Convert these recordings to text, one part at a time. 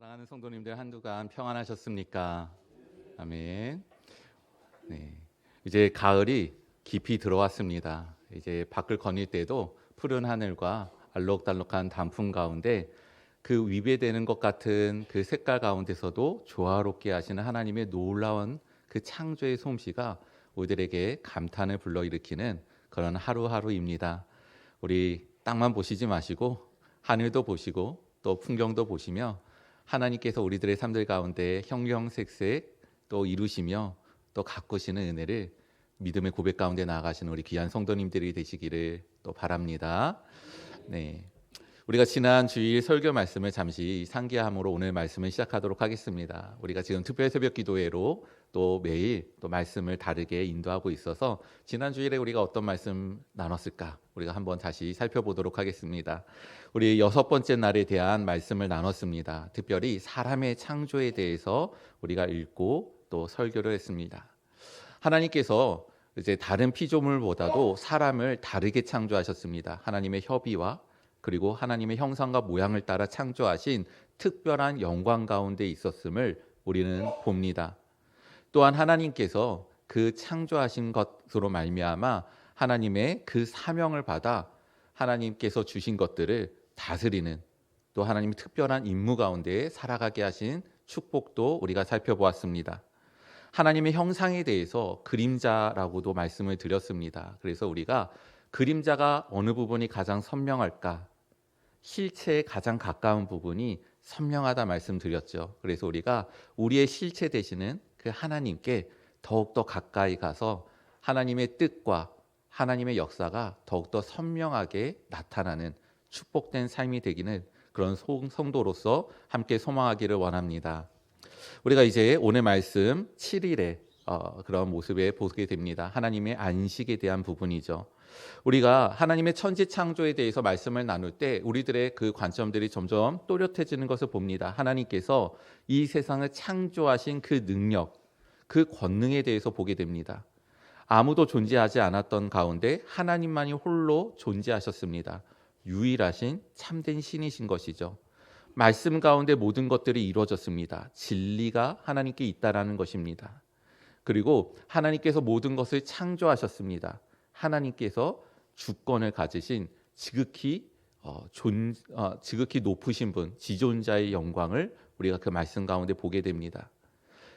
사랑하는 성도님들 한 주간 평안하셨습니까? 아멘. 네. 이제 가을이 깊이 들어왔습니다. 이제 밖을 거닐 때도 푸른 하늘과 알록달록한 단풍 가운데 그 위배되는 것 같은 그 색깔 가운데서도 조화롭게 하시는 하나님의 놀라운 그 창조의 솜씨가 우리들에게 감탄을 불러일으키는 그런 하루하루입니다. 우리 땅만 보시지 마시고 하늘도 보시고 또 풍경도 보시며 하나님께서 우리들의 삶들 가운데 형형색색 또 이루시며 또 가꾸시는 은혜를 믿음의 고백 가운데 나아가시는 우리 귀한 성도님들이 되시기를 또 바랍니다. 네, 우리가 지난 주일 설교 말씀을 잠시 상기함으로 오늘 말씀을 시작하도록 하겠습니다. 우리가 지금 특별 새벽 기도회로 또 매일 또 말씀을 다르게 인도하고 있어서 지난 주일에 우리가 어떤 말씀 나눴을까 우리가 한번 다시 살펴보도록 하겠습니다. 우리 6번째 날에 대한 말씀을 나눴습니다. 특별히 사람의 창조에 대해서 우리가 읽고 또 설교를 했습니다. 하나님께서 이제 다른 피조물보다도 사람을 다르게 창조하셨습니다. 하나님의 협의와 그리고 하나님의 형상과 모양을 따라 창조하신 특별한 영광 가운데 있었음을 우리는 봅니다. 또한 하나님께서 그 창조하신 것으로 말미암아 하나님의 그 사명을 받아 하나님께서 주신 것들을 다스리는 또 하나님의 특별한 임무 가운데 살아가게 하신 축복도 우리가 살펴보았습니다. 하나님의 형상에 대해서 그림자라고도 말씀을 드렸습니다. 그래서 우리가 그림자가 어느 부분이 가장 선명할까? 실체에 가장 가까운 부분이 선명하다 말씀드렸죠. 그래서 우리가 우리의 실체 되시는 그 하나님께 더욱더 가까이 가서 하나님의 뜻과 하나님의 역사가 더욱더 선명하게 나타나는 축복된 삶이 되기는 그런 성도로서 함께 소망하기를 원합니다. 우리가 이제 오늘 말씀 7일에 그런 모습에 보게 됩니다. 하나님의 안식에 대한 부분이죠. 우리가 하나님의 천지 창조에 대해서 말씀을 나눌 때 우리들의 그 관점들이 점점 또렷해지는 것을 봅니다. 하나님께서 이 세상을 창조하신 그 능력, 그 권능에 대해서 보게 됩니다. 아무도 존재하지 않았던 가운데 하나님만이 홀로 존재하셨습니다. 유일하신 참된 신이신 것이죠. 말씀 가운데 모든 것들이 이루어졌습니다. 진리가 하나님께 있다라는 것입니다. 그리고 하나님께서 모든 것을 창조하셨습니다. 하나님께서 주권을 가지신 지극히 높으신 분, 지존자의 영광을 우리가 그 말씀 가운데 보게 됩니다.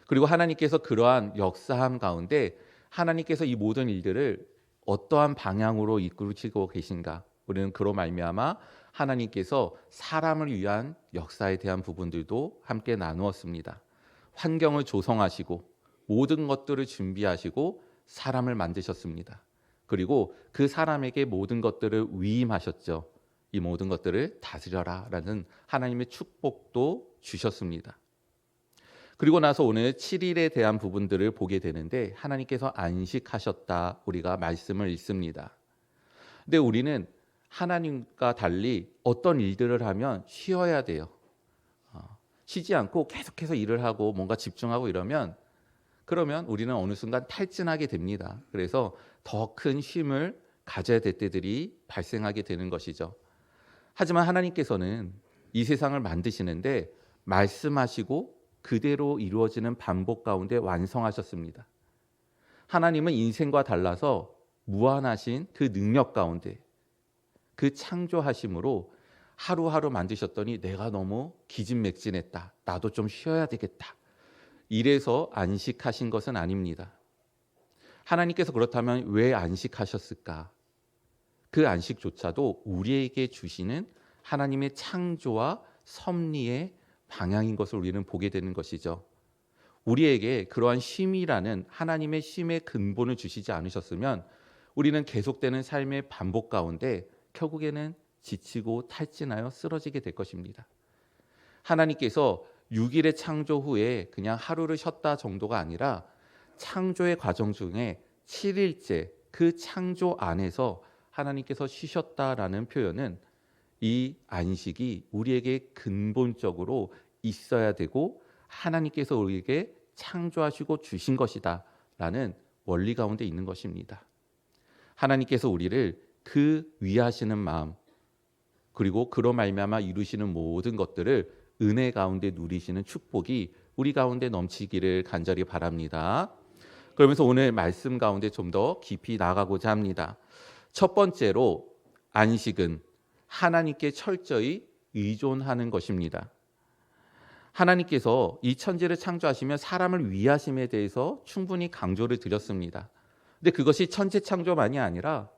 그리고 하나님께서 그러한 역사함 가운데 하나님께서 이 모든 일들을 어떠한 방향으로 이끌으시고 계신가? 우리는 그로 말미암아 하나님께서 사람을 위한 역사에 대한 부분들도 함께 나누었습니다. 환경을 조성하시고 모든 것들을 준비하시고 사람을 만드셨습니다. 그리고 그 사람에게 모든 것들을 위임하셨죠. 이 모든 것들을 다스려라 라는 하나님의 축복도 주셨습니다. 그리고 나서 오늘 7일에 대한 부분들을 보게 되는데 하나님께서 안식하셨다 우리가 말씀을 읽습니다. 근데 우리는 하나님과 달리 어떤 일들을 하면 쉬어야 돼요. 쉬지 않고 계속해서 일을 하고 뭔가 집중하고 그러면 우리는 어느 순간 탈진하게 됩니다. 그래서 더 큰 쉼을 가져야 될 때들이 발생하게 되는 것이죠. 하지만 하나님께서는 이 세상을 만드시는데 말씀하시고 그대로 이루어지는 반복 가운데 완성하셨습니다. 하나님은 인생과 달라서 무한하신 그 능력 가운데 그 창조하심으로 하루하루 만드셨더니 내가 너무 기진맥진했다. 나도 좀 쉬어야 되겠다. 이래서 안식하신 것은 아닙니다. 하나님께서 그렇다면 왜 안식하셨을까? 그 안식조차도 우리에게 주시는 하나님의 창조와 섭리의 방향인 것을 우리는 보게 되는 것이죠. 우리에게 그러한 쉼이라는 하나님의 쉼의 근본을 주시지 않으셨으면 우리는 계속되는 삶의 반복 가운데 결국에는 지치고 탈진하여 쓰러지게 될 것입니다. 하나님께서 6일의 창조 후에 그냥 하루를 쉬었다 정도가 아니라 창조의 과정 중에 7일째 그 창조 안에서 하나님께서 쉬셨다라는 표현은 이 안식이 우리에게 근본적으로 있어야 되고 하나님께서 우리에게 창조하시고 주신 것이다 라는 원리 가운데 있는 것입니다. 하나님께서 우리를 그 위하시는 마음 그리고 그로 말미암아 이루시는 모든 것들을 은혜 가운데 누리시는 축복이 우리 가운데 넘치기를 간절히 바랍니다. 그러면서 오늘 말씀 가운데 좀 더 깊이 나가고자 합니다. 첫 번째로 안식은 하나님께 철저히 의존하는 것입니다. 하나님께서 이 천지를 창조하시며 사람을 위하심에 대해서 충분히 강조를 드렸습니다. 근데 그것이 천지 창조만이 아니라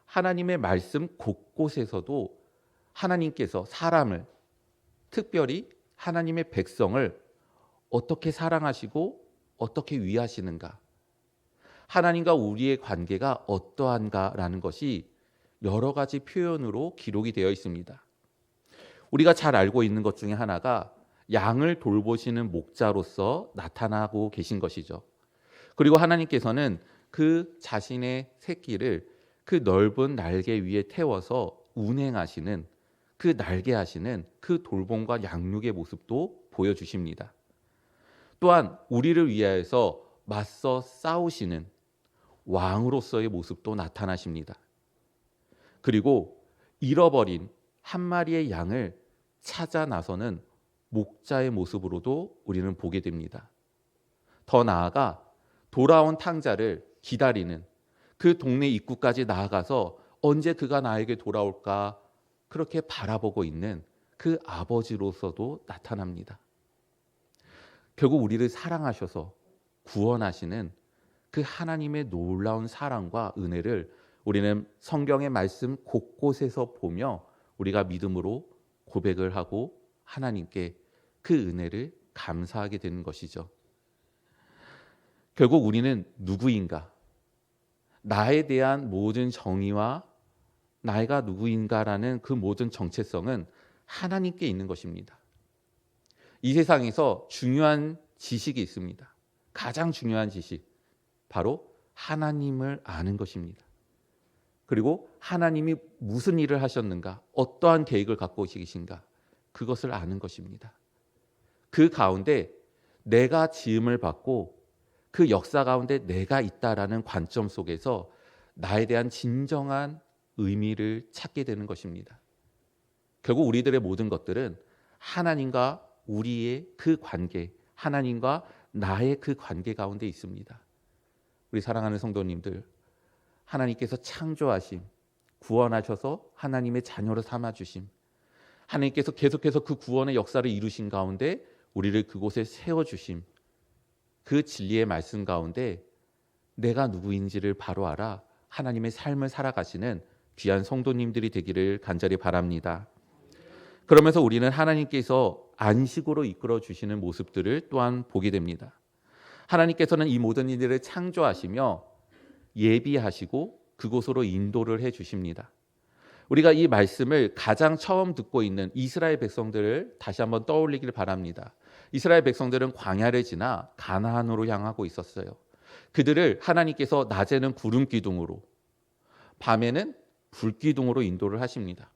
하나님의 말씀 곳곳에서도 하나님께서 사람을, 특별히 하나님의 백성을 어떻게 사랑하시고 어떻게 위하시는가, 하나님과 우리의 관계가 어떠한가라는 것이 여러 가지 표현으로 기록이 되어 있습니다. 우리가 잘 알고 있는 것 중에 하나가 양을 돌보시는 목자로서 나타나고 계신 것이죠. 그리고 하나님께서는 그 자신의 새끼를 그 넓은 날개 위에 태워서 운행하시는, 그 날개하시는 그 돌봄과 양육의 모습도 보여주십니다. 또한 우리를 위하여서 맞서 싸우시는 왕으로서의 모습도 나타나십니다. 그리고 잃어버린 한 마리의 양을 찾아 나서는 목자의 모습으로도 우리는 보게 됩니다. 더 나아가 돌아온 탕자를 기다리는, 그 동네 입구까지 나아가서 언제 그가 나에게 돌아올까 그렇게 바라보고 있는 그 아버지로서도 나타납니다. 결국 우리를 사랑하셔서 구원하시는 그 하나님의 놀라운 사랑과 은혜를 우리는 성경의 말씀 곳곳에서 보며 우리가 믿음으로 고백을 하고 하나님께 그 은혜를 감사하게 되는 것이죠. 결국 우리는 누구인가? 나에 대한 모든 정의와 나가 누구인가라는 그 모든 정체성은 하나님께 있는 것입니다. 이 세상에서 중요한 지식이 있습니다. 가장 중요한 지식, 바로 하나님을 아는 것입니다. 그리고 하나님이 무슨 일을 하셨는가, 어떠한 계획을 갖고 계신가, 그것을 아는 것입니다. 그 가운데 내가 지음을 받고 그 역사 가운데 내가 있다라는 관점 속에서 나에 대한 진정한 의미를 찾게 되는 것입니다. 결국 우리들의 모든 것들은 하나님과 우리의 그 관계, 하나님과 나의 그 관계 가운데 있습니다. 우리 사랑하는 성도님들, 하나님께서 창조하심, 구원하셔서 하나님의 자녀로 삼아주심, 하나님께서 계속해서 그 구원의 역사를 이루신 가운데 우리를 그곳에 세워주심, 그 진리의 말씀 가운데 내가 누구인지를 바로 알아 하나님의 삶을 살아가시는 귀한 성도님들이 되기를 간절히 바랍니다. 그러면서 우리는 하나님께서 안식으로 이끌어 주시는 모습들을 또한 보게 됩니다. 하나님께서는 이 모든 일들을 창조하시며 예비하시고 그곳으로 인도를 해 주십니다. 우리가 이 말씀을 가장 처음 듣고 있는 이스라엘 백성들을 다시 한번 떠올리길 바랍니다. 이스라엘 백성들은 광야를 지나 가나안으로 향하고 있었어요. 그들을 하나님께서 낮에는 구름 기둥으로, 밤에는 불 기둥으로 인도를 하십니다.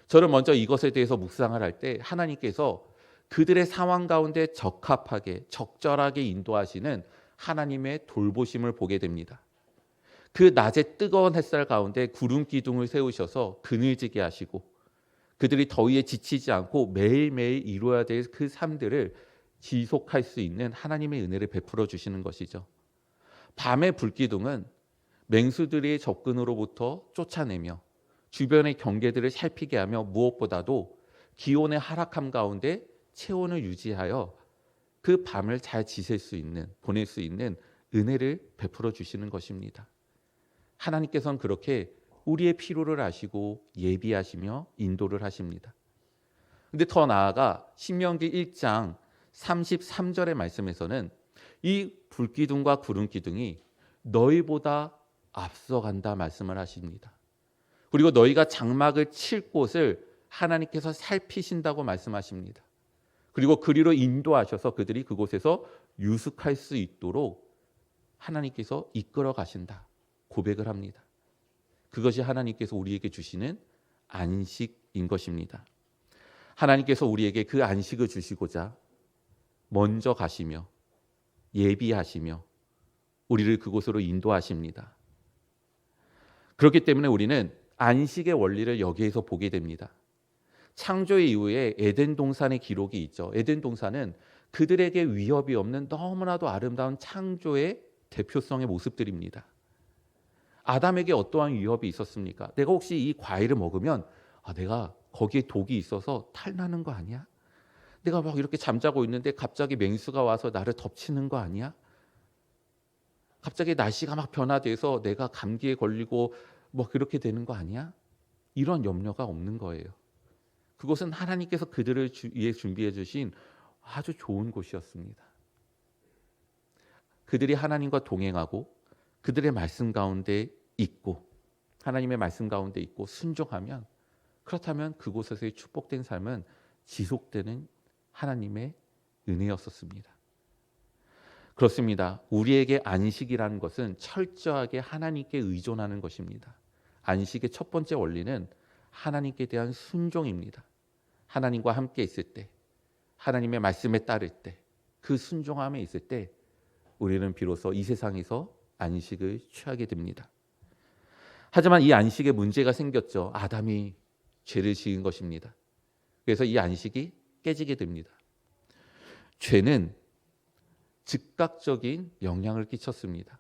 저는 먼저 이것에 대해서 묵상을 할 때 하나님께서 그들의 상황 가운데 적합하게, 적절하게 인도하시는 하나님의 돌보심을 보게 됩니다. 그 낮의 뜨거운 햇살 가운데 구름 기둥을 세우셔서 그늘지게 하시고 그들이 더위에 지치지 않고 매일매일 이루어야 될 그 삶들을 지속할 수 있는 하나님의 은혜를 베풀어 주시는 것이죠. 밤의 불기둥은 맹수들의 접근으로부터 쫓아내며 주변의 경계들을 살피게 하며 무엇보다도 기온의 하락함 가운데 체온을 유지하여 그 밤을 잘 지낼 수 있는, 보낼 수 있는 은혜를 베풀어 주시는 것입니다. 하나님께서는 그렇게 우리의 필요를 아시고 예비하시며 인도를 하십니다. 그런데 더 나아가 신명기 1장 33절의 말씀에서는 이 불기둥과 구름기둥이 너희보다 앞서간다 말씀을 하십니다. 그리고 너희가 장막을 칠 곳을 하나님께서 살피신다고 말씀하십니다. 그리고 그리로 인도하셔서 그들이 그곳에서 유숙할 수 있도록 하나님께서 이끌어 가신다 고백을 합니다. 그것이 하나님께서 우리에게 주시는 안식인 것입니다. 하나님께서 우리에게 그 안식을 주시고자 먼저 가시며 예비하시며 우리를 그곳으로 인도하십니다. 그렇기 때문에 우리는 안식의 원리를 여기에서 보게 됩니다. 창조 이후에 에덴 동산의 기록이 있죠. 에덴 동산은 그들에게 위협이 없는 너무나도 아름다운 창조의 대표성의 모습들입니다. 아담에게 어떠한 위협이 있었습니까? 내가 혹시 이 과일을 먹으면 내가 거기에 독이 있어서 탈나는 거 아니야? 내가 막 이렇게 잠자고 있는데 갑자기 맹수가 와서 나를 덮치는 거 아니야? 갑자기 날씨가 막 변화돼서 내가 감기에 걸리고 뭐 그렇게 되는 거 아니야? 이런 염려가 없는 거예요. 그곳은 하나님께서 그들을 위해 준비해 주신 아주 좋은 곳이었습니다. 그들이 하나님과 동행하고 그들의 말씀 가운데 있고 하나님의 말씀 가운데 있고 순종하면, 그렇다면 그곳에서의 축복된 삶은 지속되는 하나님의 은혜였었습니다. 그렇습니다. 우리에게 안식이라는 것은 철저하게 하나님께 의존하는 것입니다. 안식의 첫 번째 원리는 하나님께 대한 순종입니다. 하나님과 함께 있을 때, 하나님의 말씀에 따를 때, 그 순종함에 있을 때 우리는 비로소 이 세상에서 안식을 취하게 됩니다. 하지만 이 안식에 문제가 생겼죠. 아담이 죄를 지은 것입니다. 그래서 이 안식이 깨지게 됩니다. 죄는 즉각적인 영향을 끼쳤습니다.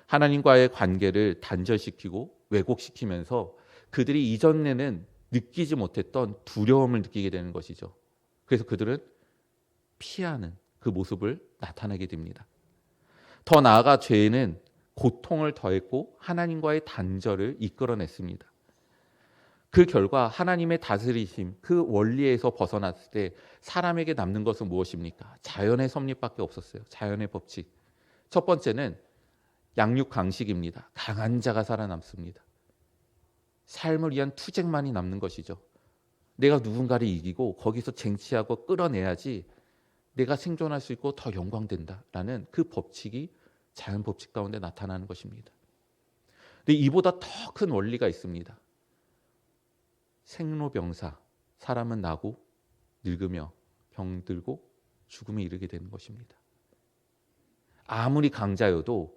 하나님과의 관계를 단절시키고 왜곡시키면서 그들이 이전에는 느끼지 못했던 두려움을 느끼게 되는 것이죠. 그래서 그들은 피하는 그 모습을 나타내게 됩니다. 더 나아가 죄는 고통을 더했고 하나님과의 단절을 이끌어냈습니다. 그 결과 하나님의 다스리심, 그 원리에서 벗어났을 때 사람에게 남는 것은 무엇입니까? 자연의 섭리밖에 없었어요. 자연의 법칙. 첫 번째는 양육 강식입니다. 강한 자가 살아남습니다. 삶을 위한 투쟁만이 남는 것이죠. 내가 누군가를 이기고 거기서 쟁취하고 끌어내야지 내가 생존할 수 있고 더 영광된다라는 그 법칙이 자연 법칙 가운데 나타나는 것입니다. 근데 이보다 더 큰 원리가 있습니다. 생로병사, 사람은 나고 늙으며 병들고 죽음에 이르게 되는 것입니다. 아무리 강자여도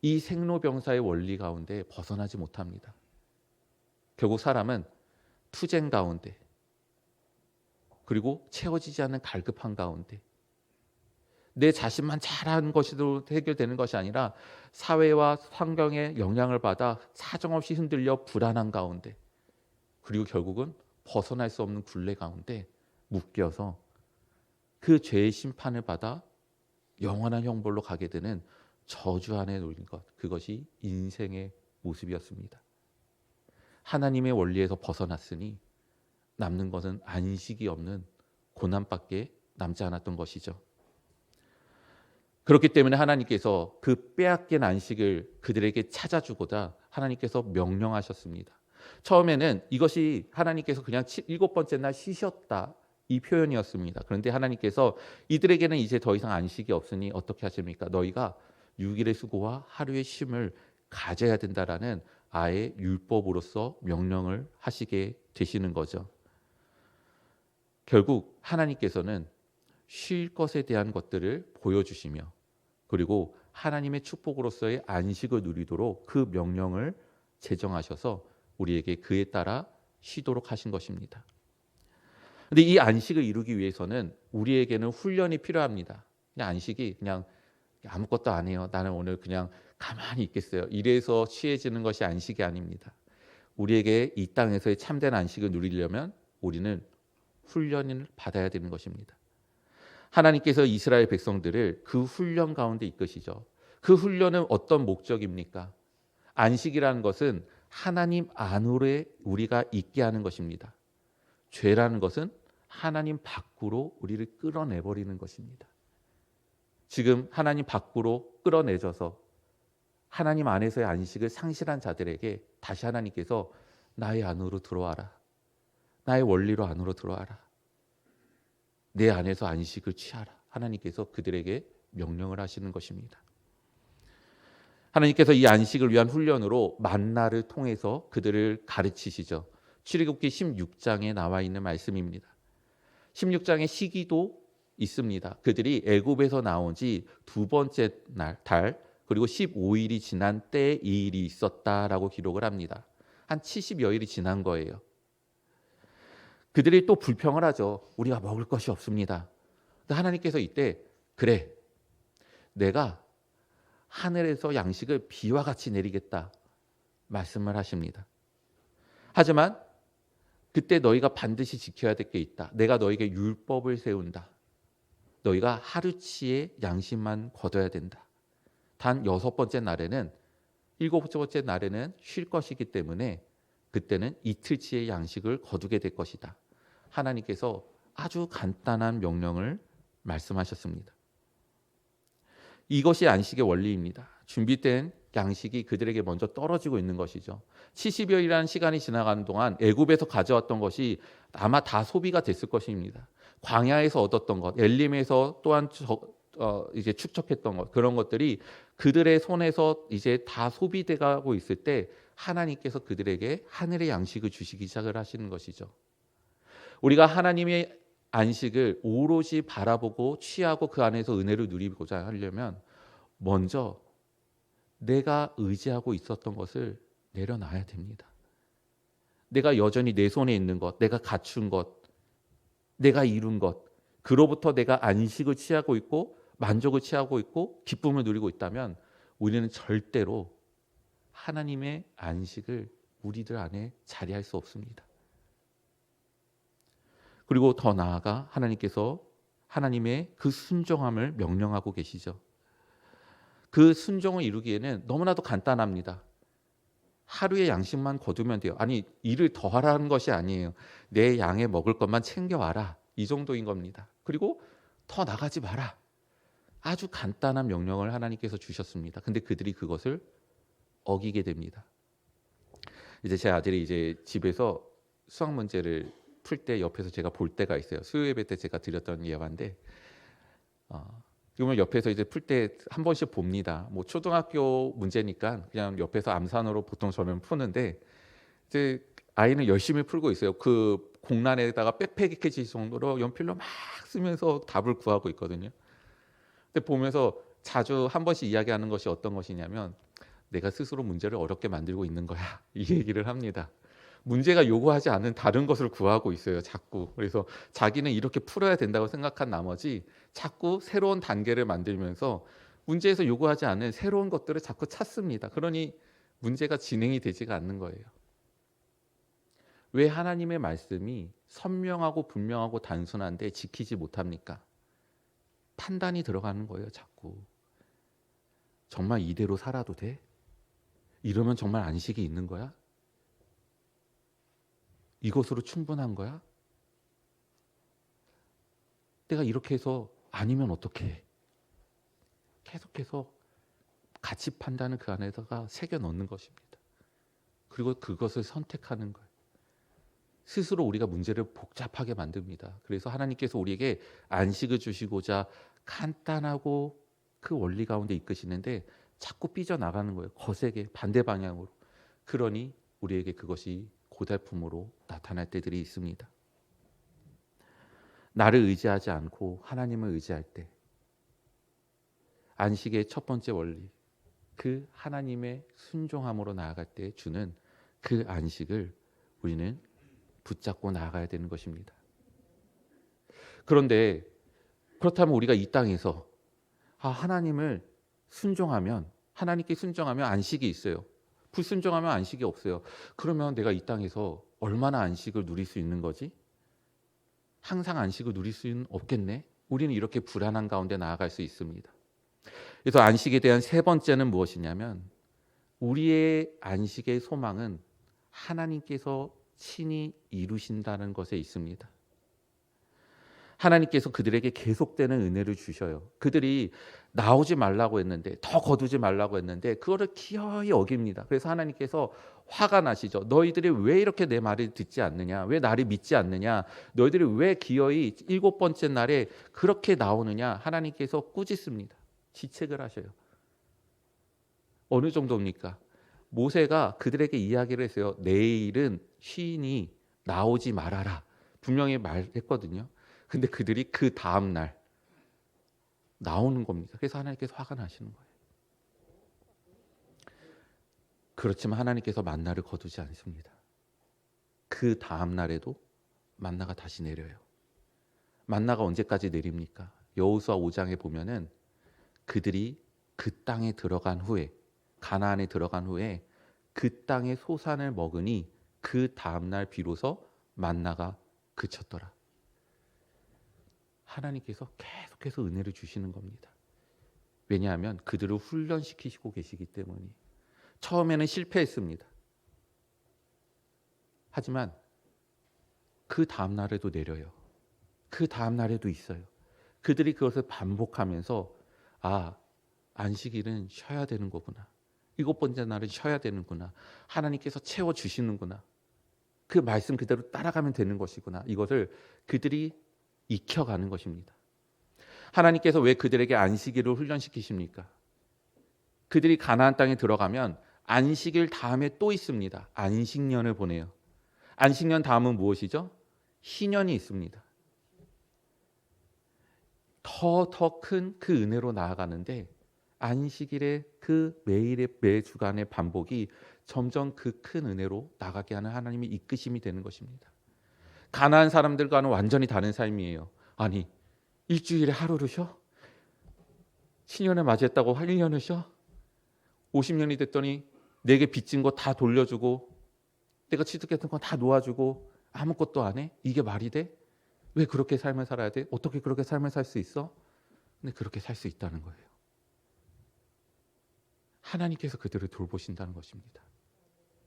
이 생로병사의 원리 가운데 벗어나지 못합니다. 결국 사람은 투쟁 가운데, 그리고 채워지지 않는 갈급한 가운데, 내 자신만 잘하는 것으로 해결되는 것이 아니라 사회와 환경의 영향을 받아 사정없이 흔들려 불안한 가운데, 그리고 결국은 벗어날 수 없는 굴레 가운데 묶여서 그 죄의 심판을 받아 영원한 형벌로 가게 되는 저주 안에 놓인 것, 그것이 인생의 모습이었습니다. 하나님의 원리에서 벗어났으니 남는 것은 안식이 없는 고난밖에 남지 않았던 것이죠. 그렇기 때문에 하나님께서 그 빼앗긴 안식을 그들에게 찾아주고자 하나님께서 명령하셨습니다. 처음에는 이것이 하나님께서 그냥 7번째 날 쉬셨다, 이 표현이었습니다. 그런데 하나님께서 이들에게는 이제 더 이상 안식이 없으니 어떻게 하십니까? 너희가 6일의 수고와 하루의 쉼을 가져야 된다라는 아예 율법으로서 명령을 하시게 되시는 거죠. 결국 하나님께서는 쉴 것에 대한 것들을 보여주시며, 그리고 하나님의 축복으로서의 안식을 누리도록 그 명령을 제정하셔서 우리에게 그에 따라 쉬도록 하신 것입니다. 그런데 이 안식을 이루기 위해서는 우리에게는 훈련이 필요합니다. 그냥 안식이 그냥 아무것도 안 해요, 나는 오늘 그냥 가만히 있겠어요, 이래서 취해지는 것이 안식이 아닙니다. 우리에게 이 땅에서의 참된 안식을 누리려면 우리는 훈련을 받아야 되는 것입니다. 하나님께서 이스라엘 백성들을 그 훈련 가운데 이끄시죠. 그 훈련은 어떤 목적입니까? 안식이라는 것은 하나님 안으로 우리가 있게 하는 것입니다. 죄라는 것은 하나님 밖으로 우리를 끌어내버리는 것입니다. 지금 하나님 밖으로 끌어내줘서 하나님 안에서의 안식을 상실한 자들에게 다시 하나님께서 나의 안으로 들어와라, 나의 원리로 안으로 들어와라, 내 안에서 안식을 취하라, 하나님께서 그들에게 명령을 하시는 것입니다. 하나님께서 이 안식을 위한 훈련으로 만나를 통해서 그들을 가르치시죠. 출애굽기 16장에 나와 있는 말씀입니다. 16장에 시기도 있습니다. 그들이 애굽에서 나온 지 2번째 달, 그리고 15일이 지난 때에 이 일이 있었다라고 기록을 합니다. 한 70여일이 지난 거예요. 그들이 또 불평을 하죠. 우리가 먹을 것이 없습니다. 근데 하나님께서 이때 그래, 내가 하늘에서 양식을 비와 같이 내리겠다 말씀을 하십니다. 하지만 그때 너희가 반드시 지켜야 될 게 있다. 내가 너에게 율법을 세운다. 너희가 하루치의 양식만 거둬야 된다. 단 6번째 날에는 7번째 날에는 쉴 것이기 때문에 그때는 이틀치의 양식을 거두게 될 것이다. 하나님께서 아주 간단한 명령을 말씀하셨습니다. 이것이 안식의 원리입니다. 준비된 양식이 그들에게 먼저 떨어지고 있는 것이죠. 70여일이라는 시간이 지나가는 동안 애굽에서 가져왔던 것이 아마 다 소비가 됐을 것입니다. 광야에서 얻었던 것, 엘림에서 또한 이제 축적했던 것, 그런 것들이 그들의 손에서 이제 다 소비돼 가고 있을 때 하나님께서 그들에게 하늘의 양식을 주시기 시작을 하시는 것이죠. 우리가 하나님의 안식을 오롯이 바라보고 취하고 그 안에서 은혜를 누리고자 하려면 먼저 내가 의지하고 있었던 것을 내려놔야 됩니다. 내가 여전히 내 손에 있는 것, 내가 갖춘 것, 내가 이룬 것, 그로부터 내가 안식을 취하고 있고 만족을 취하고 있고 기쁨을 누리고 있다면 우리는 절대로 하나님의 안식을 우리들 안에 자리할 수 없습니다. 그리고 더 나아가 하나님께서 하나님의 그 순종함을 명령하고 계시죠. 그 순종을 이루기에는 너무나도 간단합니다. 하루의 양식만 거두면 돼요. 아니, 일을 더 하라는 것이 아니에요. 내 양에 먹을 것만 챙겨와라. 이 정도인 겁니다. 그리고 더 나가지 마라. 아주 간단한 명령을 하나님께서 주셨습니다. 근데 그들이 그것을 어기게 됩니다. 이제 제 아들이 이제 집에서 수학 문제를 풀 때 옆에서 제가 볼 때가 있어요. 수요 예배 때 제가 드렸던 예화인데, 그러면 옆에서 이제 풀 때 한 번씩 봅니다. 뭐 초등학교 문제니까 그냥 옆에서 암산으로 보통 저는 푸는데, 이제 아이는 열심히 풀고 있어요. 그 공란에다가 빽빽해질 정도로 연필로 막 쓰면서 답을 구하고 있거든요. 근데 보면서 자주 한 번씩 이야기하는 것이 어떤 것이냐면, 내가 스스로 문제를 어렵게 만들고 있는 거야. 이 얘기를 합니다. 문제가 요구하지 않은 다른 것을 구하고 있어요, 자꾸. 그래서 자기는 이렇게 풀어야 된다고 생각한 나머지 자꾸 새로운 단계를 만들면서 문제에서 요구하지 않은 새로운 것들을 자꾸 찾습니다. 그러니 문제가 진행이 되지가 않는 거예요. 왜 하나님의 말씀이 선명하고 분명하고 단순한데 지키지 못합니까? 판단이 들어가는 거예요, 자꾸. 정말 이대로 살아도 돼? 이러면 정말 안식이 있는 거야? 이것으로 충분한 거야? 내가 이렇게 해서 아니면 어떡해? 계속해서 가치 판단을 그 안에다가 새겨 넣는 것입니다. 그리고 그것을 선택하는 거예요. 스스로 우리가 문제를 복잡하게 만듭니다. 그래서 하나님께서 우리에게 안식을 주시고자 간단하고 그 원리 가운데 이끄시는데 자꾸 삐져나가는 거예요. 거세게 반대 방향으로. 그러니 우리에게 그것이 고달픔으로 나타날 때들이 있습니다. 나를 의지하지 않고 하나님을 의지할 때 안식의 첫 번째 원리, 그 하나님의 순종함으로 나아갈 때 주는 그 안식을 우리는 붙잡고 나아가야 되는 것입니다. 그런데 그렇다면 우리가 이 땅에서 하나님을 순종하면, 하나님께 순종하면 안식이 있어요. 불순종하면 안식이 없어요. 그러면 내가 이 땅에서 얼마나 안식을 누릴 수 있는 거지? 항상 안식을 누릴 수는 없겠네. 우리는 이렇게 불안한 가운데 나아갈 수 있습니다. 그래서 안식에 대한 세 번째는 무엇이냐면, 우리의 안식의 소망은 하나님께서 친히 이루신다는 것에 있습니다. 하나님께서 그들에게 계속되는 은혜를 주셔요. 그들이 나오지 말라고 했는데, 더 거두지 말라고 했는데 그거를 기어이 어깁니다. 그래서 하나님께서 화가 나시죠. 너희들이 왜 이렇게 내 말을 듣지 않느냐? 왜 나를 믿지 않느냐? 너희들이 왜 기어이 7번째 날에 그렇게 나오느냐? 하나님께서 꾸짖습니다. 지책을 하셔요. 어느 정도입니까? 모세가 그들에게 이야기를 했어요. 내일은 쉬니 나오지 말아라. 분명히 말했거든요. 근데 그들이 그 다음 날 나오는 겁니다. 그래서 하나님께서 화가 나시는 거예요. 그렇지만 하나님께서 만나를 거두지 않습니다. 그 다음 날에도 만나가 다시 내려요. 만나가 언제까지 내립니까? 여호수아 5장에 보면은 그들이 그 땅에 들어간 후에, 가나안에 들어간 후에 그 땅의 소산을 먹으니 그 다음날 비로소 만나가 그쳤더라. 하나님께서 계속해서 은혜를 주시는 겁니다. 왜냐하면 그들을 훈련시키시고 계시기 때문이에요. 처음에는 실패했습니다. 하지만 그 다음 날에도 내려요. 그 다음 날에도 있어요. 그들이 그것을 반복하면서 안식일은 쉬어야 되는 거구나. 7번째 날은 쉬어야 되는구나. 하나님께서 채워주시는구나. 그 말씀 그대로 따라가면 되는 것이구나. 이것을 그들이 익혀가는 것입니다. 하나님께서 왜 그들에게 안식일을 훈련시키십니까? 그들이 가나안 땅에 들어가면 안식일 다음에 또 있습니다. 안식년을 보내요. 안식년 다음은 무엇이죠? 희년이 있습니다. 더 큰 그 은혜로 나아가는데 안식일의 그 매일의 매주간의 반복이 점점 그 큰 은혜로 나가게 하는 하나님의 이끄심이 되는 것입니다. 가나안 사람들과는 완전히 다른 삶이에요. 아니, 일주일에 하루를 쉬어? 7년을 맞이했다고 1년을 쉬어? 50년이 됐더니 내게 빚진 거 다 돌려주고 내가 취득했던 거 다 놓아주고 아무것도 안 해? 이게 말이 돼? 왜 그렇게 삶을 살아야 돼? 어떻게 그렇게 삶을 살 수 있어? 근데 그렇게 살 수 있다는 거예요. 하나님께서 그들을 돌보신다는 것입니다.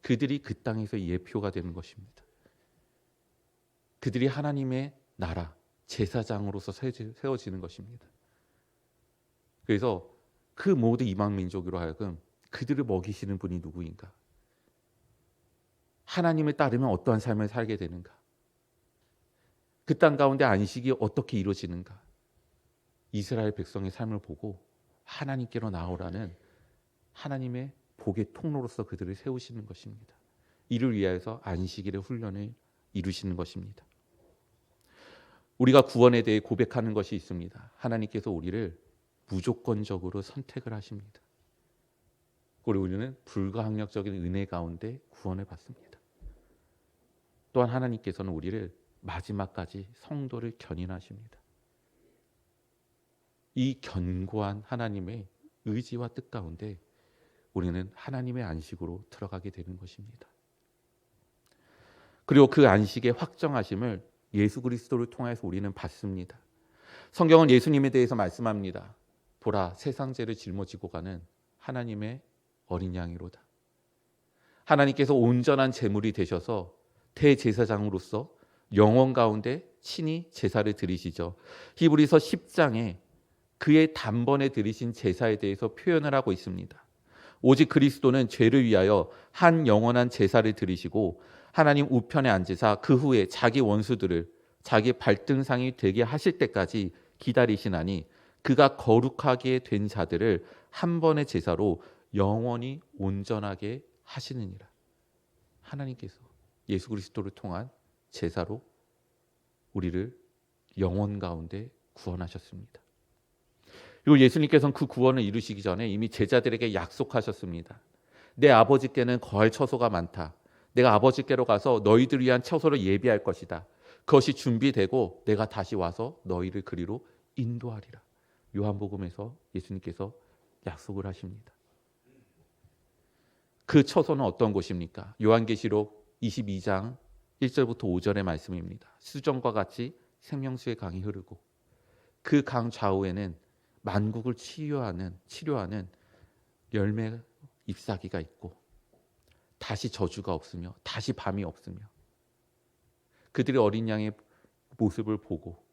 그들이 그 땅에서 예표가 되는 것입니다. 그들이 하나님의 나라, 제사장으로서 세워지는 것입니다. 그래서 그 모든 이방 민족으로 하여금 그들을 먹이시는 분이 누구인가? 하나님을 따르면 어떠한 삶을 살게 되는가? 그 땅 가운데 안식이 어떻게 이루어지는가? 이스라엘 백성의 삶을 보고 하나님께로 나오라는 하나님의 복의 통로로서 그들을 세우시는 것입니다. 이를 위하여서 안식일의 훈련을 이루시는 것입니다. 우리가 구원에 대해 고백하는 것이 있습니다. 하나님께서 우리를 무조건적으로 선택을 하십니다. 그리고 우리는 불가항력적인 은혜 가운데 구원을 받습니다. 또한 하나님께서는 우리를 마지막까지 성도를 견인하십니다. 이 견고한 하나님의 의지와 뜻 가운데 우리는 하나님의 안식으로 들어가게 되는 것입니다. 그리고 그 안식의 확정하심을 예수 그리스도를 통해서 우리는 받습니다. 성경은 예수님에 대해서 말씀합니다. 보라, 세상 죄를 짊어지고 가는 하나님의 어린 양이로다. 하나님께서 온전한 제물이 되셔서 대제사장으로서 영원 가운데 친히 제사를 드리시죠. 히브리서 10장에 그의 단번에 드리신 제사에 대해서 표현을 하고 있습니다. 오직 그리스도는 죄를 위하여 한 영원한 제사를 드리시고 하나님 우편에 앉으사 그 후에 자기 원수들을 자기 발등상이 되게 하실 때까지 기다리시나니 그가 거룩하게 된 자들을 한 번의 제사로 영원히 온전하게 하시느니라. 하나님께서 예수 그리스도를 통한 제사로 우리를 영원 가운데 구원하셨습니다. 그리고 예수님께서는 그 구원을 이루시기 전에 이미 제자들에게 약속하셨습니다. 내 아버지께는 거할 처소가 많다. 내가 아버지께로 가서 너희들 위한 처소를 예비할 것이다. 그것이 준비되고 내가 다시 와서 너희를 그리로 인도하리라. 요한복음에서 예수님께서 약속을 하십니다. 그 처소는 어떤 곳입니까? 요한계시록 22장 1절부터 5절의 말씀입니다. 수정과 같이 생명수의 강이 흐르고 그 강 좌우에는 만국을 치료하는 열매 잎사귀가 있고 다시 저주가 없으며 다시 밤이 없으며 그들이 어린 양의 모습을 보고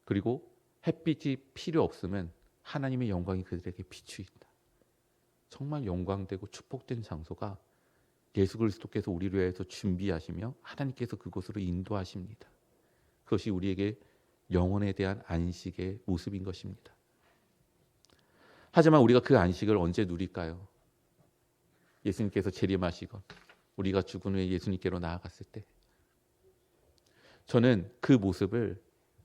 그리고 햇빛이 필요 없으면 하나님의 영광이 그들에게 비추인다. 정말 영광되고 축복된 장소가 예수 그리스도께서 우리를 위해서 준비하시며 하나님께서 그곳으로 인도하십니다. 그것이 우리에게 영혼에 대한 안식의 모습인 것입니다. 하지만 우리가 그 안식을 언제 누릴까요? 예수님께서 재림하시건 우리가 죽은 후에 예수님께로 나아갔을 때 저는 그 모습을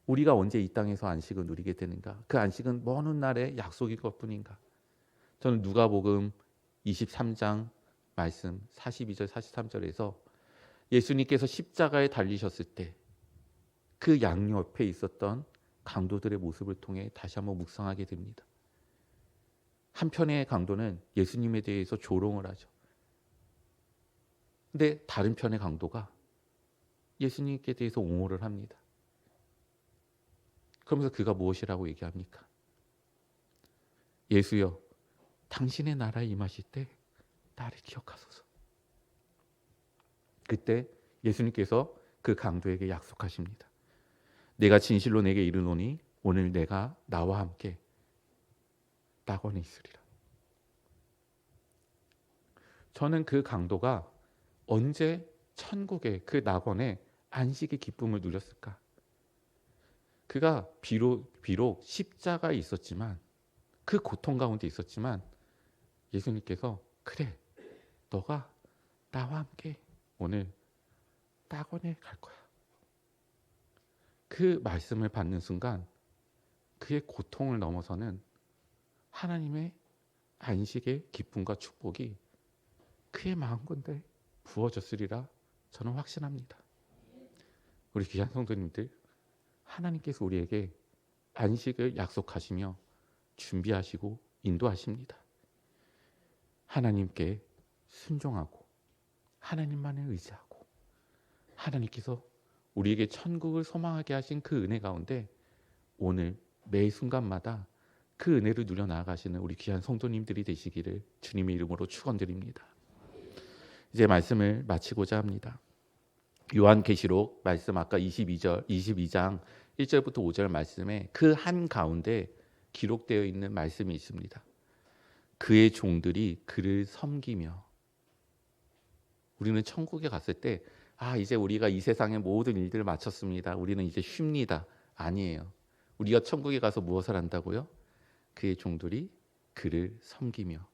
우리가 언제 이 땅에서 안식을 누리게 되는가? 그 안식은 먼 훗날의 약속일 것뿐인가? 저는 누가복음 23장 말씀 42절 43절에서 예수님께서 십자가에 달리셨을 때 그 양옆에 있었던 강도들의 모습을 통해 다시 한번 묵상하게 됩니다. 한편의 강도는 예수님에 대해서 조롱을 하죠. 근데 다른 편의 강도가 예수님께 대해서 옹호를 합니다. 그러면서 그가 무엇이라고 얘기합니까? 예수여, 당신의 나라에 임하실 때 나를 기억하소서. 그때 예수님께서 그 강도에게 약속하십니다. 내가 진실로 내게 이르노니 오늘 내가 나와 함께 낙원에 있으리라. 저는 그 강도가 언제 천국의 그 낙원에 안식의 기쁨을 누렸을까? 그가 비록 십자가에 있었지만, 그 고통 가운데 있었지만 예수님께서 그래, 너가 나와 함께 오늘 낙원에 갈 거야. 그 말씀을 받는 순간 그의 고통을 넘어서는 하나님의 안식의 기쁨과 축복이 그의 마음건대 부어졌으리라 저는 확신합니다. 우리 귀한 성도님들, 하나님께서 우리에게 안식을 약속하시며 준비하시고 인도하십니다. 하나님께 순종하고 하나님만을 의지하고 하나님께서 우리에게 천국을 소망하게 하신 그 은혜 가운데 오늘 매 순간마다 그 은혜를 누려 나아가시는 우리 귀한 성도님들이 되시기를 주님의 이름으로 축원드립니다. 이제 말씀을 마치고자 합니다. 요한계시록 말씀 아까 22장 1절부터 5절 말씀에 그 한 가운데 기록되어 있는 말씀이 있습니다. 그의 종들이 그를 섬기며. 우리는 천국에 갔을 때 이제 우리가 이 세상의 모든 일들을 마쳤습니다. 우리는 이제 쉽니다. 아니에요. 우리가 천국에 가서 무엇을 한다고요? 그의 종들이 그를 섬기며.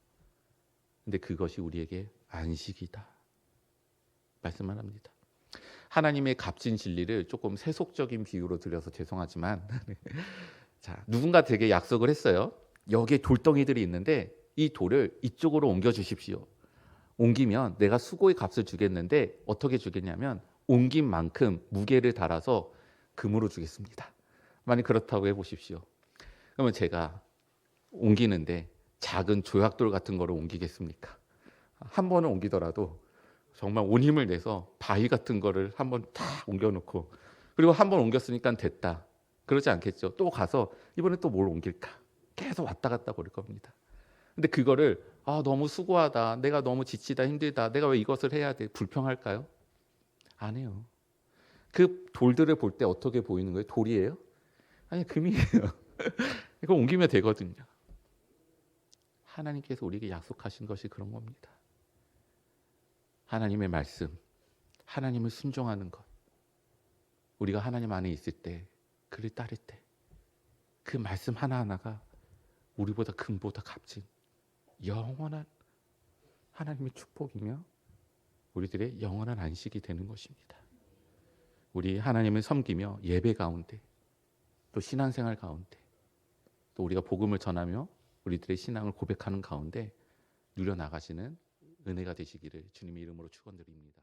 근데 그것이 우리에게 안식이다 말씀을 합니다. 하나님의 값진 진리를 조금 세속적인 비유로 드려서 죄송하지만 자, 누군가 되게 약속을 했어요. 여기에 돌덩이들이 있는데 이 돌을 이쪽으로 옮겨 주십시오. 옮기면 내가 수고의 값을 주겠는데 어떻게 주겠냐면 옮긴 만큼 무게를 달아서 금으로 주겠습니다. 만약 그렇다고 해보십시오. 그러면 제가 옮기는데 작은 조약돌 같은 거를 옮기겠습니까? 한 번은 옮기더라도 정말 온 힘을 내서 바위 같은 거를 한 번 다 옮겨놓고, 그리고 한 번 옮겼으니까 됐다 그러지 않겠죠. 또 가서 이번에 또 뭘 옮길까 계속 왔다 갔다 그럴 겁니다. 근데 그거를 너무 수고하다, 내가 너무 지치다, 힘들다, 내가 왜 이것을 해야 돼, 불평할까요? 안 해요. 그 돌들을 볼 때 어떻게 보이는 거예요? 돌이에요? 아니, 금이에요. 이거 옮기면 되거든요. 하나님께서 우리에게 약속하신 것이 그런 겁니다. 하나님의 말씀, 하나님을 순종하는 것. 우리가 하나님 안에 있을 때, 그를 따를 때 그 말씀 하나하나가 우리보다 금보다 값진 영원한 하나님의 축복이며 우리들의 영원한 안식이 되는 것입니다. 우리 하나님을 섬기며 예배 가운데, 또 신앙생활 가운데, 또 우리가 복음을 전하며 우리들의 신앙을 고백하는 가운데 누려나가시는 은혜가 되시기를 주님의 이름으로 축원드립니다.